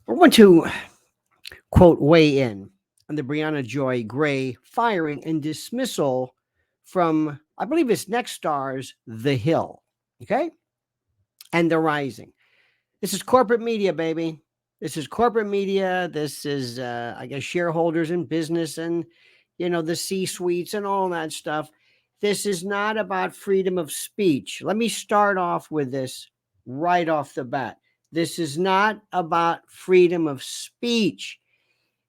I want to quote weigh in on the Briahna Joy Gray firing and dismissal from, I believe it's Nexstar's The Hill. Okay? And the Rising. This is corporate media, baby. This is corporate media. This is, I guess, shareholders in business and, the C suites and all that stuff. This is not about freedom of speech. Let me start off with this right off the bat. This is not about freedom of speech.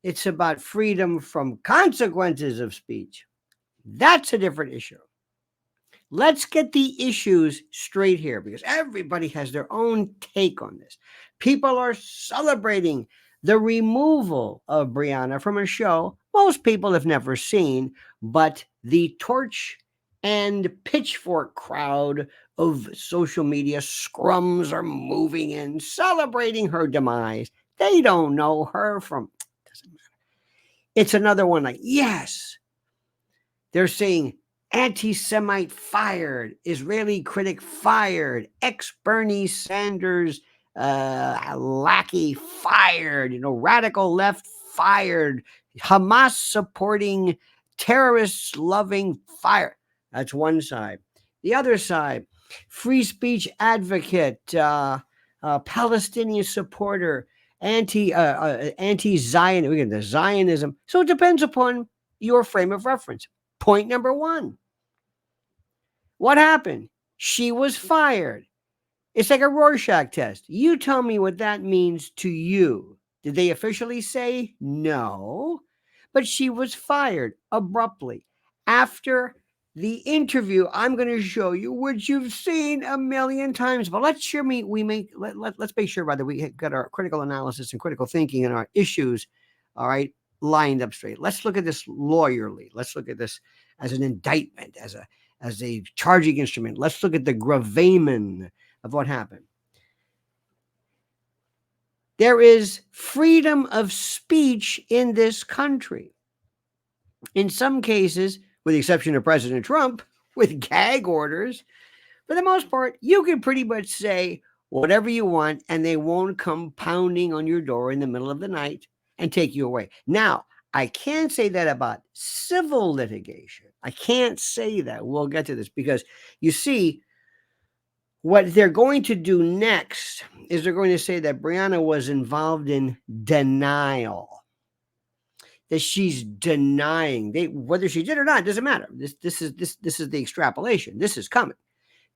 It's about freedom from consequences of speech. That's a different issue. Let's get the issues straight here because everybody has their own take on this. People are celebrating the removal of Briahna from a show most people have never seen, but the torch and pitchfork crowd of social media scrums are moving in, celebrating her demise. They don't know her from, doesn't matter. It's another one like, yes, they're saying anti Semite fired, Israeli critic fired, ex Bernie Sanders lackey fired, radical left fired, Hamas supporting terrorists loving fired. That's one side. The other side, free speech advocate, Palestinian supporter, anti Zionism. So it depends upon your frame of reference. Point number one. What happened? She was fired. It's like a Rorschach test. You tell me what that means to you. Did they officially say no? But she was fired abruptly after the interview I'm going to show you, which you've seen a million times. But let's let's make sure, rather, we got our critical analysis and critical thinking and our issues, all right, lined up straight. Let's look at this lawyerly. Let's look at this as an indictment, as a charging instrument. Let's look at the gravamen of what happened. There is freedom of speech in this country. In some cases, with the exception of President Trump, with gag orders, for the most part, you can pretty much say whatever you want and they won't come pounding on your door in the middle of the night and take you away. Now, I can't say that about civil litigation. I can't say that. We'll get to this because you see, what they're going to do next is they're going to say that Briahna was involved in denial. That she's denying. Whether she did or not, doesn't matter. This is the extrapolation. This is coming.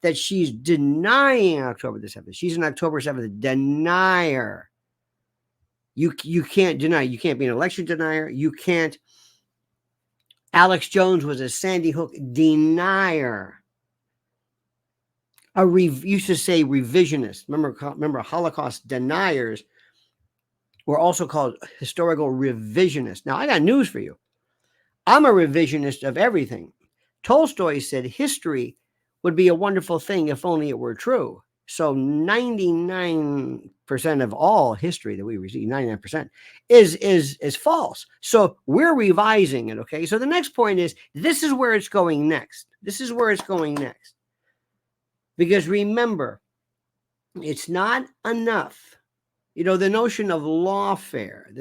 That she's denying October the 7th. She's an October 7th denier. You can't deny. You can't be an election denier. You can't. Alex Jones was a Sandy Hook denier. Used to say revisionist. Remember, Holocaust deniers were also called historical revisionists. Now, I got news for you. I'm a revisionist of everything. Tolstoy said history would be a wonderful thing if only it were true. So 99% of all history that we receive, 99%, is false. So we're revising it, okay? So the next point is, this is where it's going next. This is where it's going next. Because remember, it's not enough. The notion of lawfare,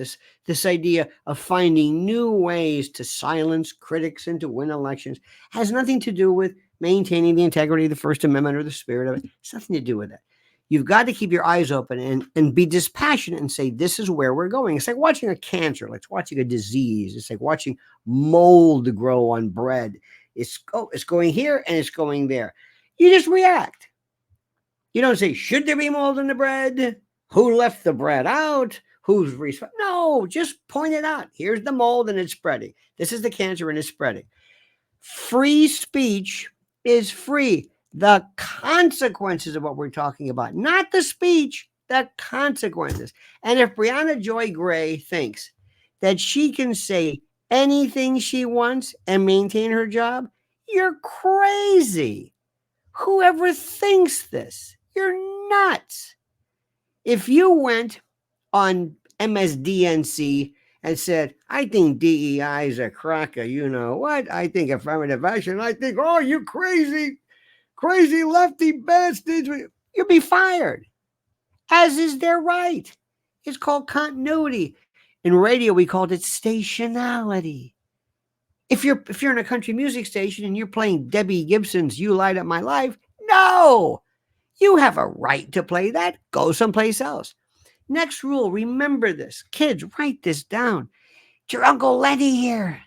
this idea of finding new ways to silence critics and to win elections, has nothing to do with maintaining the integrity of the First Amendment or the spirit of it. It's nothing to do with that. You've got to keep your eyes open and be dispassionate and say, this is where we're going. It's like watching a cancer, like watching a disease. It's like watching mold grow on bread. It's going here and it's going there. You just react. You don't say, should there be mold in the bread? Who left the bread out? Who's responsible? No, just point it out. Here's the mold and it's spreading. This is the cancer and it's spreading. Free speech is free. The consequences of what we're talking about, not the speech, the consequences. And if Briahna Joy Gray thinks that she can say anything she wants and maintain her job, you're crazy. Whoever thinks this, you're nuts. If you went on MSDNC and said, I think DEI is a cracker, you know what? I think affirmative action, I think, oh, you crazy lefty bastards, you'd be fired, as is their right. It's called continuity. In radio, we called it stationality. If you're in a country music station and you're playing Debbie Gibson's "You Light Up My Life," no, you have a right to play that. Go someplace else. Next rule, remember this. Kids, write this down. It's your Uncle Lenny here.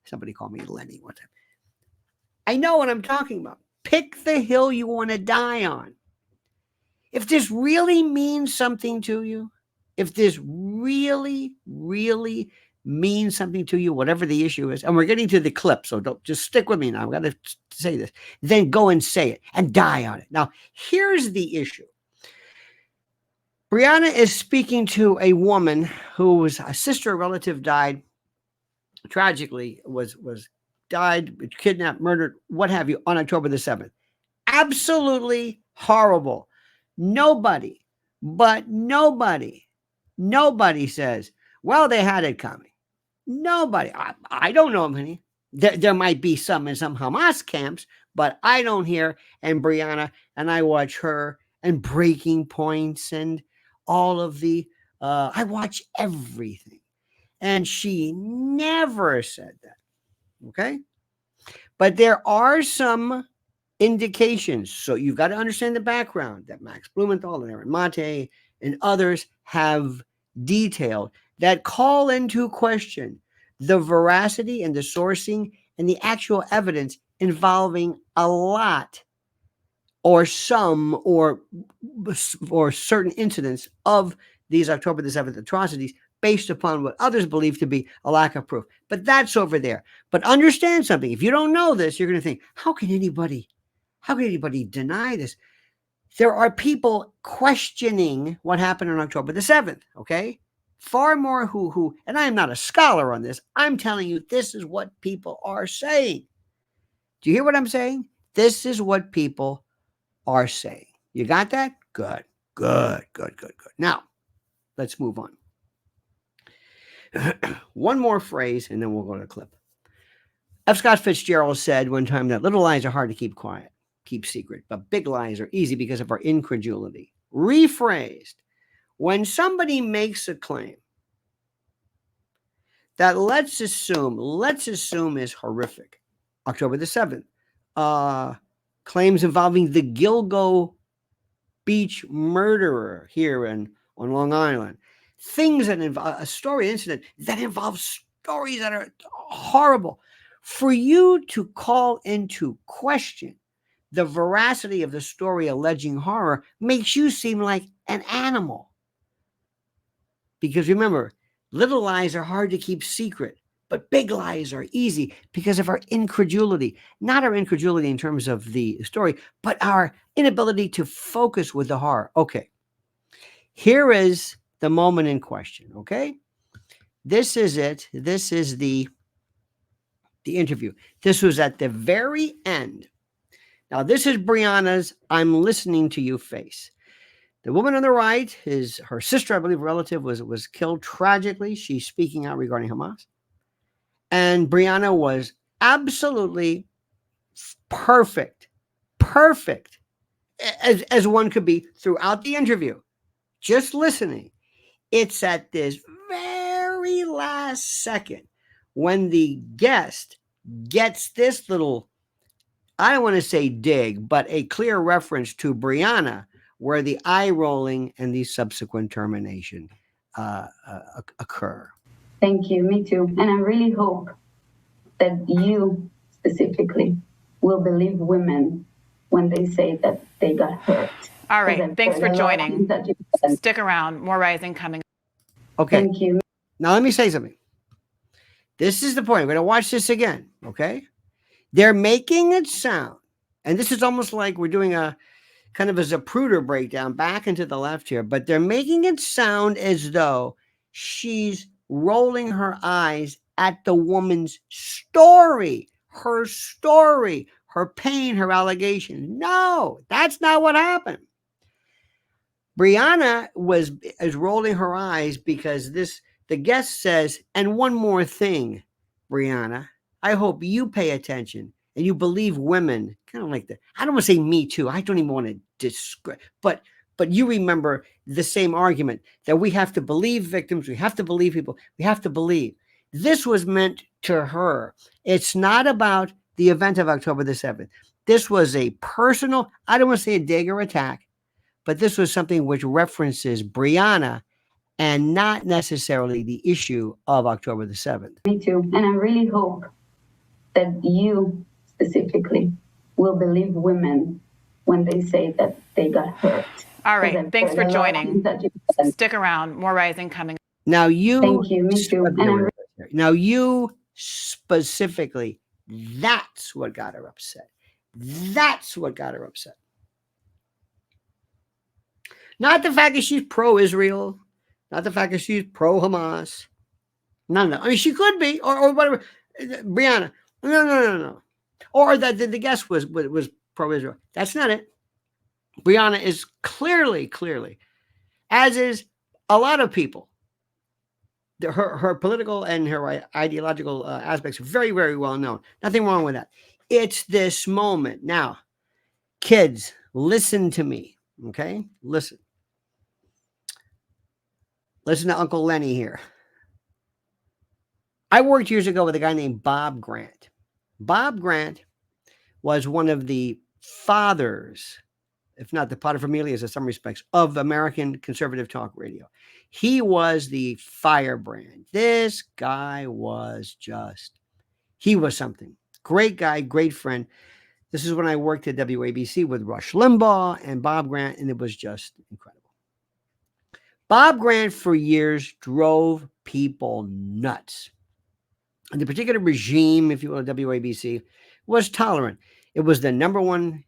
Somebody called me Lenny one time. I know what I'm talking about. Pick the hill you want to die on. If this really means something to you, if this really, really means something to you, whatever the issue is, and we're getting to the clip, so don't just stick with me now. I've got to say this. Then go and say it and die on it. Now, here's the issue. Briahna is speaking to a woman whose sister, relative died tragically, died, kidnapped, murdered, what have you, on October the 7th. Absolutely horrible. Nobody says, well, they had it coming. Nobody. I don't know of any. There might be some in some Hamas camps, but I don't hear. And Briahna, and I watch her and Breaking Points and all of the, I watch everything. And she never said that. Okay? But there are some indications. So you've got to understand the background that Max Blumenthal and Aaron Mate and others have detailed that call into question the veracity and the sourcing and the actual evidence involving a lot or some or certain incidents of these October the 7th atrocities based upon what others believe to be a lack of proof. But that's over there. But understand something. If you don't know this, you're going to think, how can anybody deny this? There are people questioning what happened on October the 7th, okay? Far more who, and I am not a scholar on this. I'm telling you, this is what people are saying. Do you hear what I'm saying? This is what people are saying. You got that? Good. Now, let's move on. One more phrase, and then we'll go to the clip. F. Scott Fitzgerald said one time that little lies are hard to keep quiet, keep secret, but big lies are easy because of our incredulity. Rephrased, when somebody makes a claim that let's assume is horrific, October the 7th, claims involving the Gilgo Beach murderer here on Long Island, things that involve a story incident that involves stories that are horrible. For you to call into question the veracity of the story alleging horror makes you seem like an animal. Because remember, little lies are hard to keep secret, but big lies are easy because of our incredulity. Not our incredulity in terms of the story, but our inability to focus with the horror. Okay, here is the moment in question, okay? This is it. This is the interview. This was at the very end. Now, this is Briahna's "I'm listening to you" face. The woman on the right is her sister, I believe, relative, was killed tragically. She's speaking out regarding Hamas. And Briahna was absolutely perfect, as one could be throughout the interview. Just listening. It's at this very last second when the guest gets this little, I don't want to say dig, but a clear reference to Briahna, where the eye rolling and the subsequent termination occur. Thank you. Me too. And I really hope that you specifically will believe women when they say that they got hurt. All right. Thanks for joining. Stick around. More Rising coming. Okay. Thank you. Now, let me say something. This is the point. We're going to watch this again. Okay. They're making it sound, and this is almost like we're doing a kind of a Zapruder breakdown back into the left here, but they're making it sound as though she's rolling her eyes at the woman's story, her pain, her allegation. No, that's not what happened. Briahna is rolling her eyes because the guest says, and one more thing, Briahna, I hope you pay attention and you believe women, kind of like that. I don't want to say me too. I don't even want to describe, but But you remember the same argument that we have to believe victims, we have to believe people, we have to believe. This was meant to her. It's not about the event of October the 7th. This was a personal, I don't want to say a dig or attack, but this was something which references Briahna and not necessarily the issue of October the 7th. Me too. And I really hope that you specifically will believe women when they say that they got hurt. All right. Thanks for joining. Stick around. More Rising coming. Now you. Thank you. Me too. Now you specifically, that's what got her upset. That's what got her upset. Not the fact that she's pro-Israel, not the fact that she's pro-Hamas. None of that. I mean, she could be, or whatever. Briahna, no. Or that the guest was pro-Israel. That's not it. Briahna is clearly, as is a lot of people. Her political and her ideological aspects are very, very well known. Nothing wrong with that. It's this moment. Now, kids, listen to me, okay? Listen to Uncle Lenny here. I worked years ago with a guy named Bob Grant. Bob Grant was one of the fathers, if not the paterfamilias in some respects, of American conservative talk radio. He was the firebrand. This guy was he was something. Great guy, great friend. This is when I worked at WABC with Rush Limbaugh and Bob Grant, and it was just incredible. Bob Grant for years drove people nuts. And the particular regime, if you will, WABC, was tolerant. It was the number one,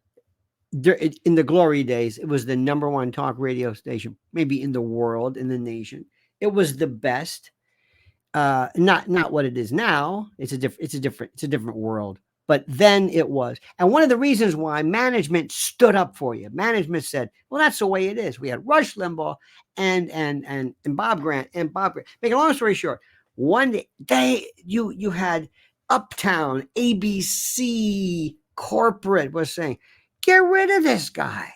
in the glory days, it was the number one talk radio station, maybe in the world, in the nation. It was the best. Not what it is now. It's a different world. But then it was. And one of the reasons why management stood up for you, management said, well, that's the way it is. We had Rush Limbaugh and Bob Grant and Bob Grant. Make a long story short, one day you had Uptown, ABC, corporate was saying, get rid of this guy.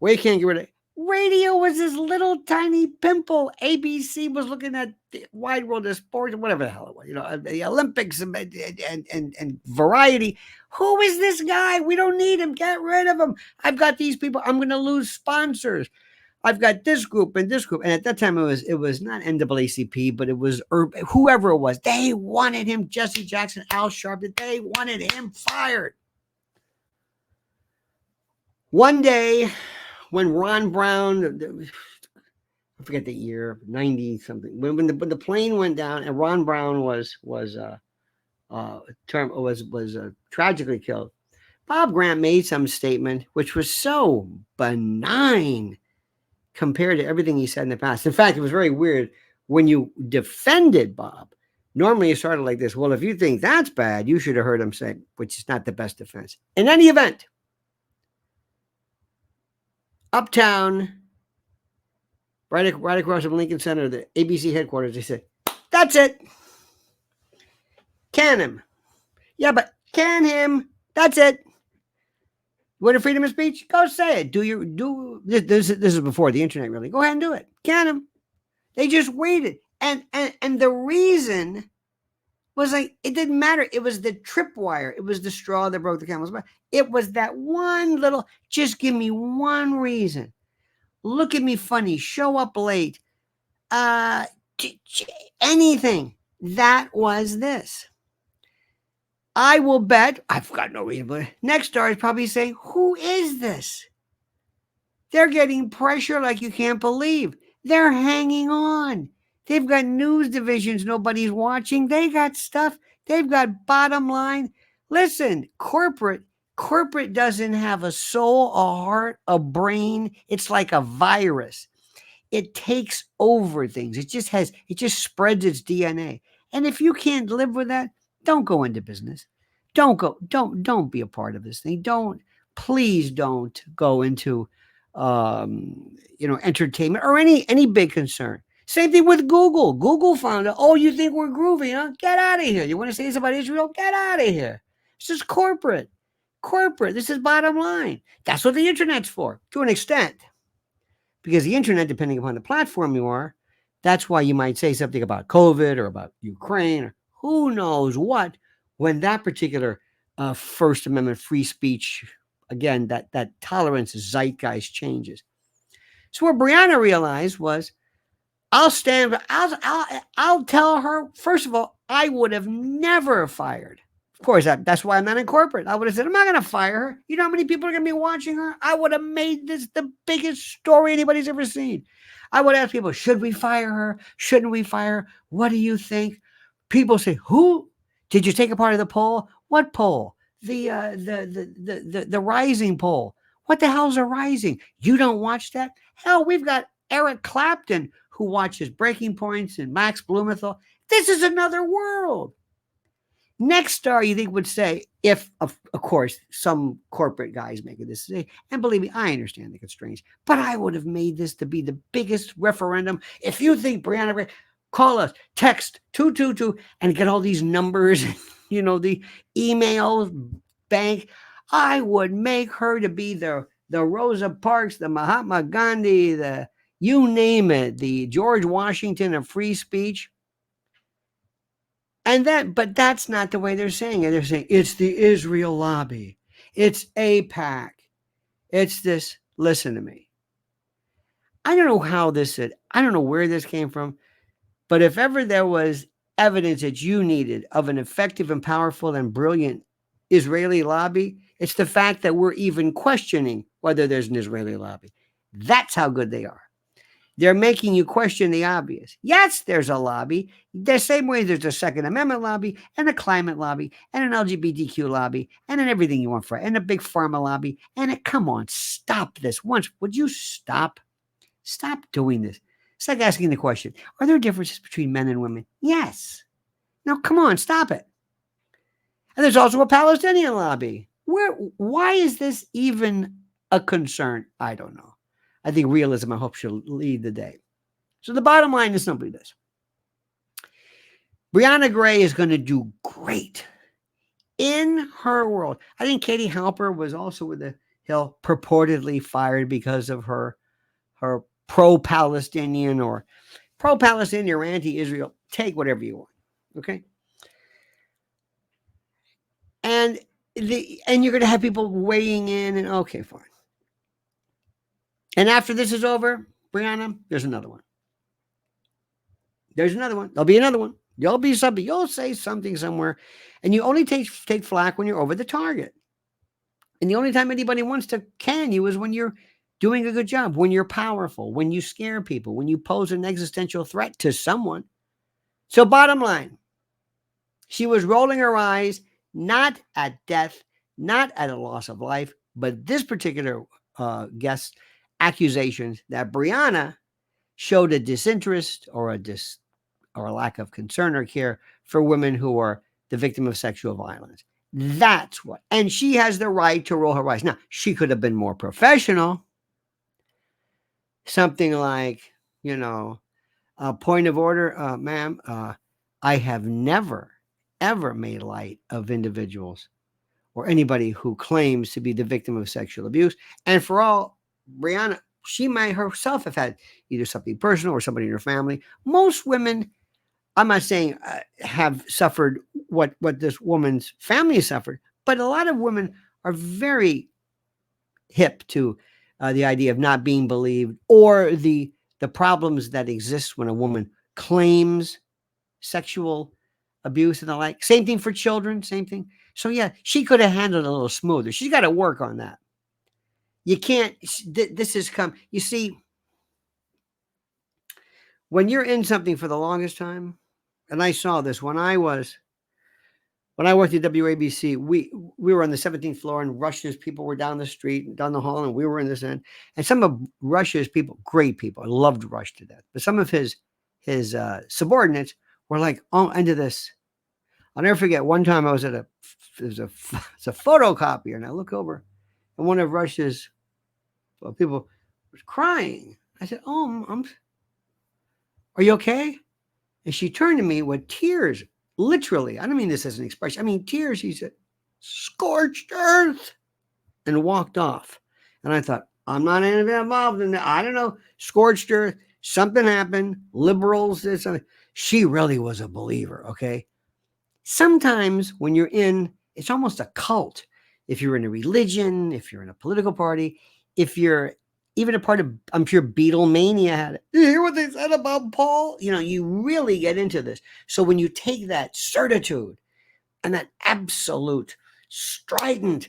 Well, you can't get rid of it. Radio was this little tiny pimple. ABC was looking at the wide world of sports, whatever the hell it was, the Olympics and variety. Who is this guy? We don't need him. Get rid of him. I've got these people. I'm going to lose sponsors. I've got this group and this group. And at that time, it was not NAACP, but it was whoever it was. They wanted him, Jesse Jackson, Al Sharpton. They wanted him fired. One day, when Ron Brown, I forget the year, 90 something, when the plane went down and Ron Brown was tragically killed, Bob Grant made some statement which was so benign compared to everything he said in the past. In fact, it was very weird when you defended Bob. Normally, it started like this. Well, if you think that's bad, you should have heard him say, which is not the best defense. In any event, Uptown, right across from Lincoln Center, the ABC headquarters, they said, that's it. Can him. Yeah, but can him. That's it. You want a freedom of speech? Go say it. This is before the internet, really. Go ahead and do it. Can him. They just waited. And the reason was like, it didn't matter. It was the tripwire. It was the straw that broke the camel's back. It was that one little, just give me one reason. Look at me funny. Show up late. Anything. That was this. I will bet, I've got no reason, but Nexstar is probably saying, who is this? They're getting pressure like you can't believe. They're hanging on. They've got news divisions nobody's watching. They got stuff. They've got bottom line. Listen, corporate doesn't have a soul, a heart, a brain. It's like a virus. It takes over things. It just spreads its DNA. And if you can't live with that, don't go into business. Don't be a part of this thing. Please don't go into, entertainment or any big concern. Same thing with Google. Google found out, oh, you think we're groovy, huh? Get out of here. You want to say this about Israel? Get out of here. This is corporate. This is bottom line. That's what the internet's for, to an extent. Because the internet, depending upon the platform you are, that's why you might say something about COVID or about Ukraine or who knows what, when that particular First Amendment free speech, again, that tolerance zeitgeist changes. So what Briahna realized was, I'll tell her, first of all, I would have never fired. Of course, that's why I'm not in corporate. I would have said, I'm not going to fire her. You know how many people are going to be watching her? I would have made this the biggest story anybody's ever seen. I would ask people, should we fire her? Shouldn't we fire her? What do you think? People say, who? Did you take a part of the poll? What poll? The rising poll. What the hell's a rising? You don't watch that? Hell, we've got Eric Clapton who watches Breaking Points and Max Blumenthal. This is another world. Nexstar, you think, would say, if, of course, some corporate guys making this say, and believe me, I understand the constraints, but I would have made this to be the biggest referendum. If you think Briahna Gray, call us, text 222 and get all these numbers, the emails, bank. I would make her to be the Rosa Parks, the Mahatma Gandhi, the you name it, the George Washington of free speech. But that's not the way they're saying it. They're saying it's the Israel lobby. It's AIPAC. It's this. Listen to me. I don't know I don't know where this came from, but if ever there was evidence that you needed of an effective and powerful and brilliant Israeli lobby, it's the fact that we're even questioning whether there's an Israeli lobby. That's how good they are. They're making you question the obvious. Yes, there's a lobby. The same way there's a Second Amendment lobby and a climate lobby and an LGBTQ lobby and an everything you want for it and a big pharma lobby. And come on, stop this once. Would you stop? Stop doing this. It's like asking the question, are there differences between men and women? Yes. Now, come on, stop it. And there's also a Palestinian lobby. Why is this even a concern? I don't know. I think realism, I hope, should lead the day. So the bottom line is simply this. Briahna Gray is going to do great in her world. I think Katie Halper was also with the Hill, purportedly fired because of her pro-Palestinian or anti-Israel. Take whatever you want, okay? And you're going to have people weighing in, and okay, fine. And after this is over, Briahna, there's another one. There's another one. There'll be another one. You'll be something. You'll say something somewhere, and you only take flack when you're over the target. And the only time anybody wants to can you is when you're doing a good job, when you're powerful, when you scare people, when you pose an existential threat to someone. So bottom line, she was rolling her eyes, not at death, not at a loss of life, but this particular guest accusations that Briahna showed a disinterest or a lack of concern or care for women who are the victim of sexual violence. That's what. And she has the right to roll her eyes. Now, she could have been more professional. Something like, a point of order, ma'am, I have never, ever made light of individuals or anybody who claims to be the victim of sexual abuse. And for all Briahna, she might herself have had either something personal or somebody in her family. Most women, I'm not saying have suffered what this woman's family suffered, but a lot of women are very hip to the idea of not being believed or the problems that exist when a woman claims sexual abuse and the like. Same thing for children, same thing. So yeah, she could have handled it a little smoother. She's got to work on that. You can't, this has come, you see, when you're in something for the longest time, and I saw this when I worked at WABC, we were on the 17th floor and Russia's people were down the street, down the hall, and we were in this end. And some of Russia's people, great people, I loved Rush to death, but some of his subordinates were like, oh, into this. I'll never forget, one time I was at it's a photocopier, and I look over, and one of Russia's people was crying. I said, oh, are you okay? And she turned to me with tears, literally. I don't mean this as an expression. I mean tears. She said, scorched earth, and walked off. And I thought, I'm not involved in that. I don't know. Scorched earth. Something happened. Liberals did something. She really was a believer. Okay. Sometimes when you're in, it's almost a cult. If you're in a religion, if you're in a political party, if you're even a part of, I'm sure Beatlemania had it. You hear what they said about Paul? You know, you really get into this. So when you take that certitude and that absolute strident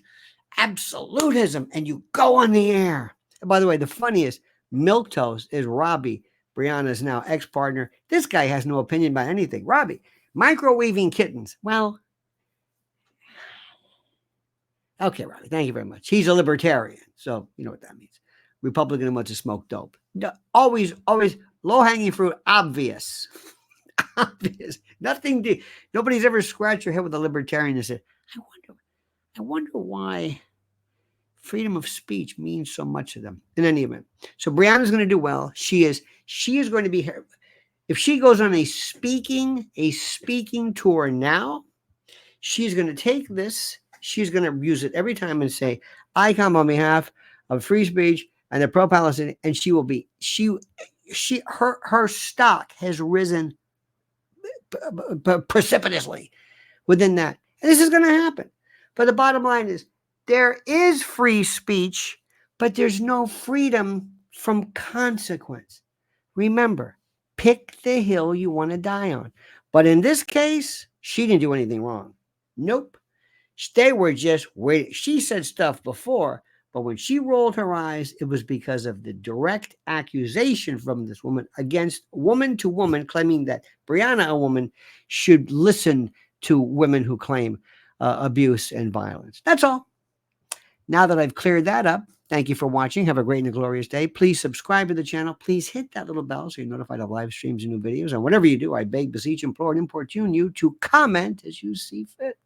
absolutism and you go on the air. And by the way, the funniest, Milquetoast is Robbie, Brianna's now ex-partner. This guy has no opinion about anything. Robbie, microwaving kittens. Well, okay, Robbie, thank you very much. He's a libertarian, so you know what that means. Republican who wants to smoke dope. Always low-hanging fruit, obvious. Obvious. Nothing to, nobody's ever scratched your head with a libertarian and said, I wonder why freedom of speech means so much to them. In any event, so Brianna's going to do well. She is going to be here. If she goes on a speaking tour now, she's going to take this. She's going to use it every time and say, "I come on behalf of free speech and the pro-Palestinian." And she will be her stock has risen precipitously within that. And this is going to happen. But the bottom line is there is free speech, but there's no freedom from consequence. Remember, pick the hill you want to die on. But in this case, she didn't do anything wrong. Nope. They were just waiting. She said stuff before, but when she rolled her eyes, it was because of the direct accusation from this woman against woman to woman, claiming that Briahna, a woman, should listen to women who claim abuse and violence. That's all. Now that I've cleared that up, thank you for watching. Have a great and glorious day. Please subscribe to the channel. Please hit that little bell so you're notified of live streams and new videos. And whatever you do, I beg, beseech, implore, and importune you to comment as you see fit.